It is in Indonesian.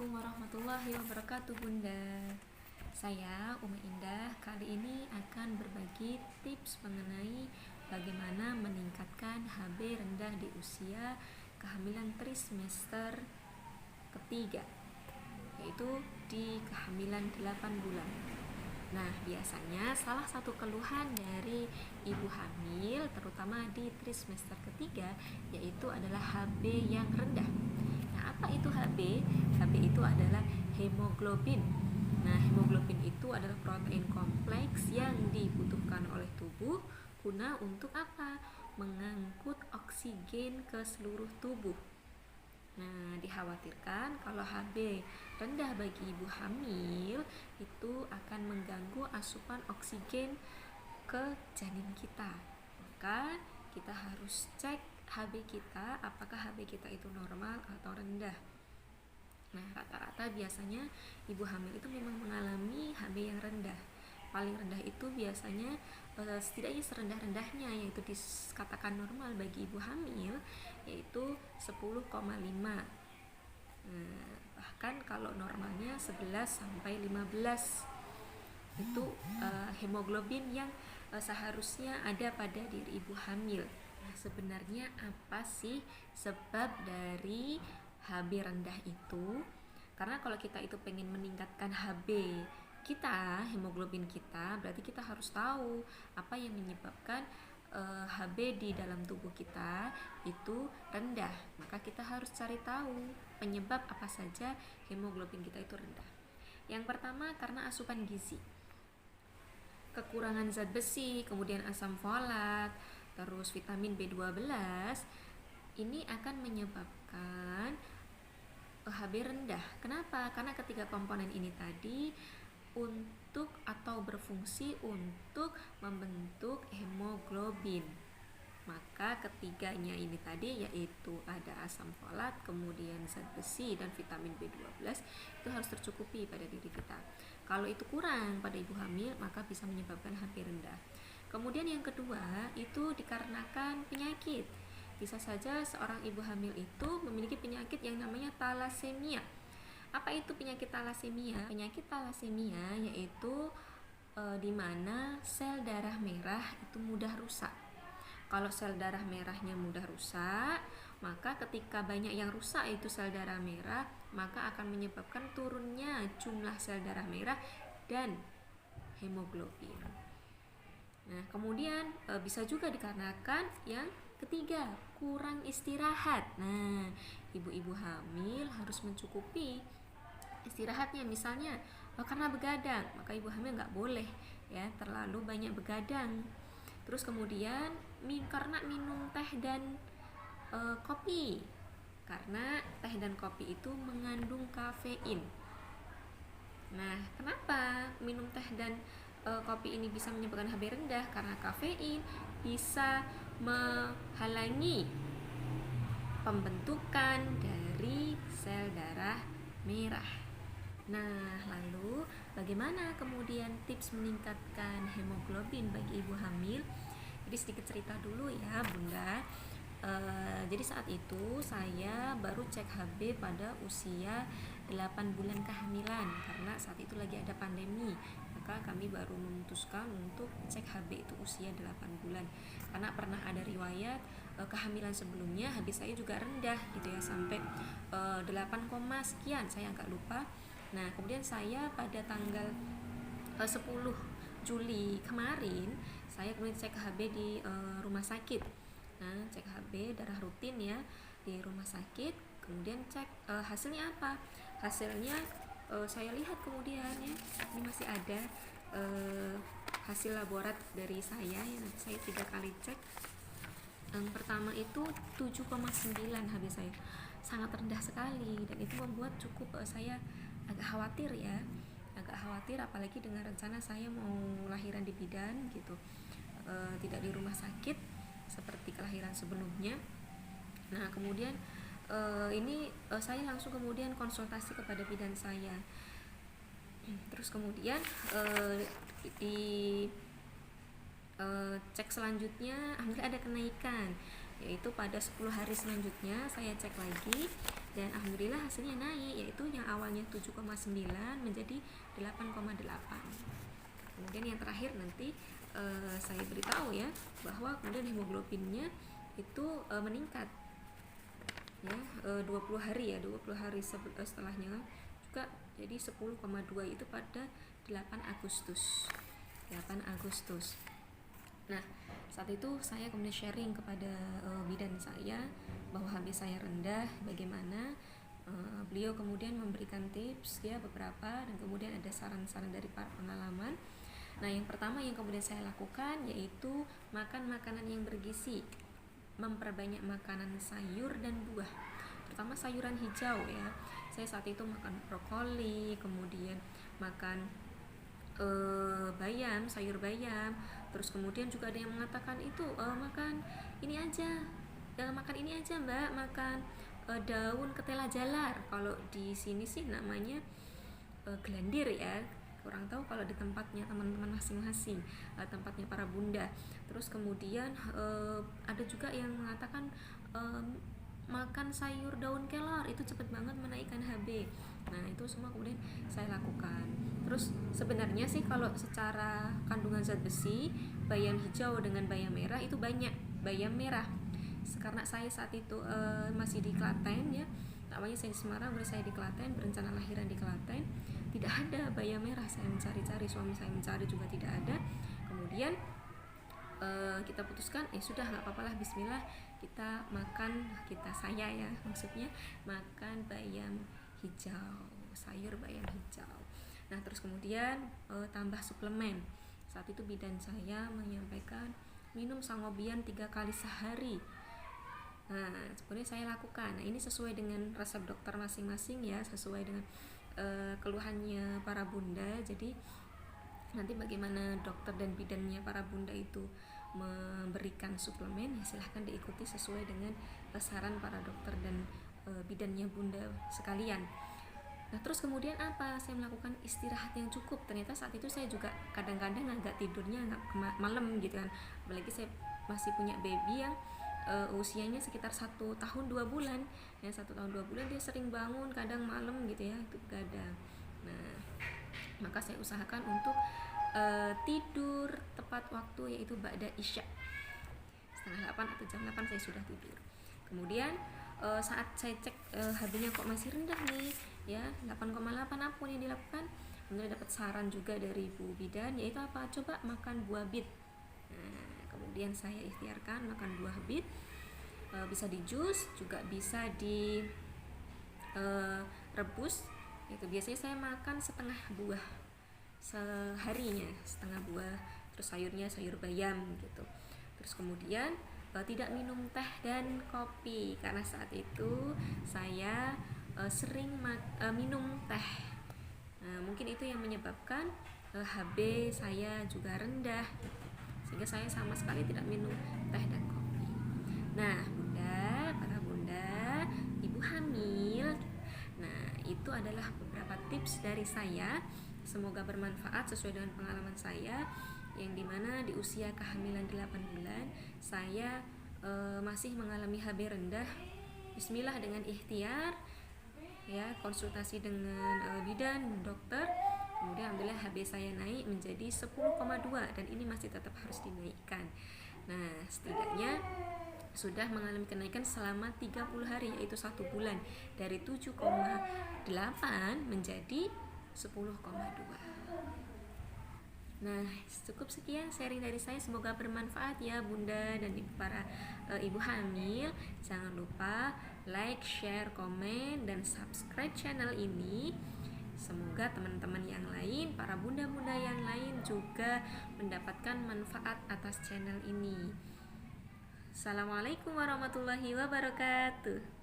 Assalamualaikum warahmatullahi wabarakatuh, Bunda. Saya Uma Indah kali ini akan berbagi tips mengenai bagaimana meningkatkan HB rendah di usia kehamilan trimester ketiga, yaitu di kehamilan 8 bulan. Nah, biasanya salah satu keluhan dari ibu hamil terutama di trimester ketiga yaitu adalah HB yang rendah. Nah, apa itu HB? HB itu adalah hemoglobin. Nah, hemoglobin itu adalah protein kompleks yang dibutuhkan oleh tubuh guna untuk apa? Mengangkut oksigen ke seluruh tubuh. Nah, dikhawatirkan kalau HB rendah bagi ibu hamil itu akan mengganggu asupan oksigen ke janin kita. Maka kita harus cek HB kita, apakah HB kita itu normal atau rendah. Nah, rata-rata biasanya ibu hamil itu memang mengalami HB yang rendah. Paling rendah itu biasanya setidaknya serendah-rendahnya, yaitu dikatakan normal bagi ibu hamil, yaitu 10,5. Bahkan kalau normalnya 11 sampai 15 itu hemoglobin yang seharusnya ada pada diri ibu hamil. Nah, sebenarnya apa sih sebab dari HB rendah itu? Karena kalau kita itu pengen meningkatkan HB kita, hemoglobin kita, berarti kita harus tahu apa yang menyebabkan HB di dalam tubuh kita itu rendah. Maka kita harus cari tahu penyebab apa saja hemoglobin kita itu rendah. Yang pertama karena asupan gizi, kekurangan zat besi, kemudian asam folat, terus vitamin B12, ini akan menyebabkan HB rendah. Kenapa? Karena ketiga komponen ini tadi untuk atau berfungsi untuk membentuk hemoglobin. Maka ketiganya ini tadi yaitu ada asam folat, kemudian zat besi dan vitamin B12 itu harus tercukupi pada diri kita. Kalau itu kurang pada ibu hamil maka bisa menyebabkan HB rendah. Kemudian yang kedua itu dikarenakan penyakit. Bisa saja seorang ibu hamil itu memiliki penyakit yang namanya thalassemia. Apa itu penyakit thalassemia? Penyakit thalassemia yaitu di mana sel darah merah itu mudah rusak. Kalau sel darah merahnya mudah rusak, maka ketika banyak yang rusak itu sel darah merah, maka akan menyebabkan turunnya jumlah sel darah merah dan hemoglobin. Nah, kemudian bisa juga dikarenakan yang ketiga, kurang istirahat. Nah, ibu-ibu hamil harus mencukupi istirahatnya. Misalnya karena begadang, maka ibu hamil nggak boleh ya terlalu banyak begadang. Terus kemudian karena minum teh dan kopi, karena teh dan kopi itu mengandung kafein. Nah, kenapa minum teh dan kopi ini bisa menyebabkan HB rendah? Karena kafein bisa menghalangi pembentukan dari sel darah merah. Nah, lalu bagaimana kemudian tips meningkatkan hemoglobin bagi ibu hamil? Jadi sedikit cerita dulu ya, Bunda. Jadi saat itu saya baru cek HB pada usia 8 bulan kehamilan karena saat itu lagi ada pandemi. Maka kami baru memutuskan untuk cek HB itu usia 8 bulan. Karena pernah ada riwayat kehamilan sebelumnya HB saya juga rendah gitu ya, sampai 8, sekian, saya agak lupa. Nah, kemudian saya pada tanggal 10 Juli kemarin saya kemudian cek HB di rumah sakit. Nah, cek HB darah rutin ya di rumah sakit. Kemudian cek hasilnya apa? Hasilnya saya lihat kemudian ya, ini masih ada hasil laborat dari saya ya. Nanti saya 3 kali cek. Yang pertama itu 7,9 HB saya, sangat rendah sekali, dan itu membuat cukup saya agak khawatir ya, apalagi dengan rencana saya mau lahiran di bidan gitu, tidak di rumah sakit seperti kelahiran sebelumnya. Nah, kemudian ini saya langsung kemudian konsultasi kepada bidan saya. Terus kemudian di cek selanjutnya alhamdulillah ada kenaikan. yaitu pada 10 hari selanjutnya saya cek lagi dan alhamdulillah hasilnya naik, yaitu yang awalnya 7,9 menjadi 8,8. Kemudian yang terakhir nanti saya beritahu ya bahwa kemudian hemoglobinnya itu meningkat ya, 20 hari setelahnya juga jadi 10,2 itu pada 8 Agustus. Nah, saat itu saya kemudian sharing kepada bidan saya bahwa HB saya rendah, bagaimana. Beliau kemudian memberikan tips ya beberapa, dan kemudian ada saran-saran dari pengalaman. Nah, yang pertama yang kemudian saya lakukan yaitu makan makanan yang bergizi, memperbanyak makanan sayur dan buah, terutama sayuran hijau ya. Saya saat itu makan brokoli, kemudian makan bayam, sayur bayam. Terus kemudian juga ada yang mengatakan itu makan ini aja, makan ini aja mbak, makan daun ketela jalar. Kalau di sini sih namanya gelandir ya, kurang tahu kalau di tempatnya teman-teman masing-masing, tempatnya para bunda. Terus kemudian ada juga yang mengatakan makan sayur daun kelor itu cepat banget menaikkan HB. Nah, itu semua kemudian saya lakukan. Terus sebenarnya sih kalau secara kandungan zat besi, bayam hijau dengan bayam merah itu banyak bayam merah. Karena saya saat itu masih di Klaten ya, namanya saya di Semarang, saya di Klaten, berencana lahiran di Klaten, tidak ada bayam merah. Saya mencari-cari, suami saya mencari juga tidak ada. Kemudian kita putuskan sudah nggak apa-apa lah, bismillah kita makan, saya ya maksudnya makan bayam hijau, sayur bayam hijau. Nah, terus kemudian tambah suplemen. Saat itu bidan saya menyampaikan minum sangobian 3 kali sehari. Nah, kemudian saya lakukan. Nah, ini sesuai dengan resep dokter masing-masing ya, sesuai dengan keluhannya para bunda. Jadi nanti bagaimana dokter dan bidannya para bunda itu memberikan suplemen, silahkan diikuti sesuai dengan saran para dokter dan bidannya bunda sekalian. Nah, terus kemudian apa? Saya melakukan istirahat yang cukup. Ternyata saat itu saya juga kadang-kadang agak tidurnya agak malam gitu kan. Apalagi saya masih punya baby yang usianya sekitar 1 tahun 2 bulan. Ya, 1 tahun 2 bulan dia sering bangun kadang malam gitu ya, itu begadang. Nah, maka saya usahakan untuk tidur tepat waktu, yaitu ba'da isya, setengah 8 atau jam 8 saya sudah tidur. Kemudian saat saya cek HB-nya kok masih rendah nih ya, 8,8, apa yang dilakukan? Kemudian dapat saran juga dari Bu Bidan, yaitu apa? Coba makan buah bit. Nah, kemudian saya ikhtiarkan makan buah bit, bisa di jus, juga bisa di rebus. Itu biasanya saya makan setengah buah seharinya, setengah buah. Terus sayurnya sayur bayam gitu. Terus kemudian tidak minum teh dan kopi, karena saat itu saya sering minum teh. Nah, mungkin itu yang menyebabkan HB saya juga rendah, sehingga saya sama sekali tidak minum teh dan kopi. Nah, bunda, para bunda, ibu hamil, nah itu adalah beberapa tips dari saya. Semoga bermanfaat sesuai dengan pengalaman saya, yang dimana di usia kehamilan 8 bulan saya masih mengalami HB rendah. Bismillah dengan ikhtiar ya, konsultasi dengan bidan, dokter, kemudian alhamdulillah HB saya naik menjadi 10,2 dan ini masih tetap harus dinaikkan. Nah, setidaknya sudah mengalami kenaikan selama 30 hari, yaitu 1 bulan, dari 7,8 menjadi 10,2. Nah, cukup sekian sharing dari saya, semoga bermanfaat ya bunda dan para ibu hamil. Jangan lupa like, share, komen, dan subscribe channel ini. Semoga teman-teman yang lain, para bunda-bunda yang lain juga mendapatkan manfaat atas channel ini. Assalamualaikum warahmatullahi wabarakatuh.